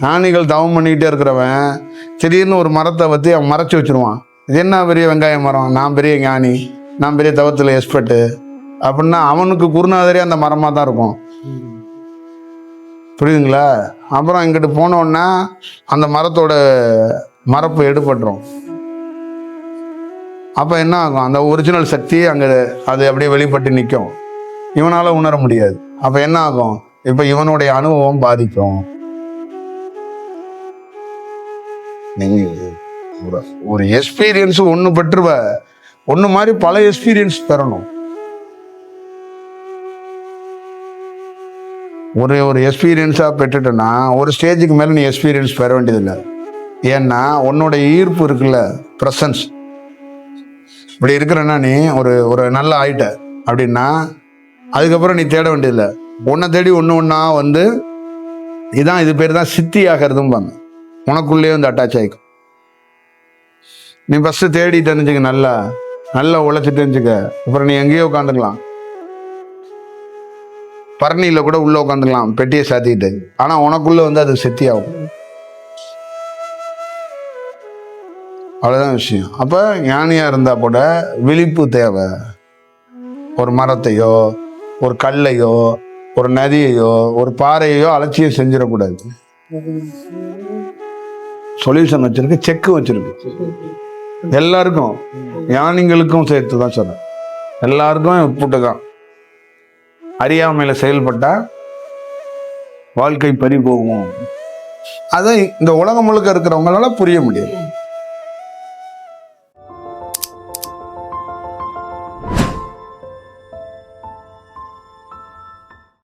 ஞானிகள் தவம் பண்ணிக்கிட்டே இருக்கிறவன் திடீர்னு ஒரு மரத்தை பற்றி அவன் மறைச்சி வச்சிருவான். இது என்ன பெரிய வெங்காய மரம், நான் பெரிய ஞானி, நான் பெரிய தவத்தில் எக்ஸ்பர்ட்டு அப்படின்னா அவனுக்கு குருநாதரே அந்த மரமாக தான் இருக்கும். புரியுதுங்களா? அப்புறம் இங்கிட்டு போனோன்னா அந்த மரத்தோட மரப்பு எடுபட்டுரும். அப்போ என்ன ஆகும்? அந்த ஒரிஜினல் சக்தி அங்கே அது அப்படியே வெளிப்பட்டு நிற்கும். இவனால் உணர முடியாது. அப்போ என்ன ஆகும்? இப்போ இவனுடைய அனுபவம் பாதிக்கும். நீங்கள் ஒரு எக்ஸ்பீரியன்ஸ் ஒன்று பெற்றுவ, ஒன்று மாதிரி பல எக்ஸ்பீரியன்ஸ் பெறணும். ஒரு எக்ஸ்பீரியன்ஸாக பெற்றுட்டேன்னா ஒரு ஸ்டேஜுக்கு மேலே நீ எக்ஸ்பீரியன்ஸ் பெற வேண்டியதில்லை. ஏன்னா உன்னோட ஈர்ப்பு இருக்குல்ல, ப்ரெசன்ஸ். இப்படி இருக்கிறன்னா நீ ஒரு நல்ல ஆயிட்ட அப்படின்னா அதுக்கப்புறம் நீ தேட வேண்டியதில்லை. ஒன்றை தேடி ஒன்றா இதான் இது பேர் தான் சித்தி ஆகிறதும்பாங்க. உனக்குள்ளேயே அட்டாச் ஆகிக்கும். நீ ஃபஸ்ட்டு தேடி தெரிஞ்சுக்க, நல்லா உழைச்சி தெரிஞ்சுக்க. அப்புறம் நீ எங்கேயோ உட்காந்துக்கலாம், பரணியில் கூட உள்ளே உட்காந்துக்கலாம் பெட்டியை சாத்திக்கிட்டு. ஆனால் உனக்குள்ளே அது சித்தி ஆகும். அவ்வளோதான் விஷயம். அப்போ ஞானியாக இருந்தால் கூட விழிப்பு தேவை. ஒரு மரத்தையோ ஒரு கல்லையோ ஒரு நதியையோ ஒரு பாறையோ அலட்சியம் செஞ்சிடக்கூடாது. சொல்யூஷன் வச்சிருக்கு, செக்கு வச்சிருக்கு. எல்லாருக்கும், ஞானிகளுக்கும் சேர்த்து தான் சொல்றேன். எல்லாருக்கும் உட்புட்டு தான். அறியாமையில செயல்பட்டா வாழ்க்கை பறி போகும். அதை இந்த உலகம் முழுக்க இருக்கிறவங்களால புரிய முடியாது.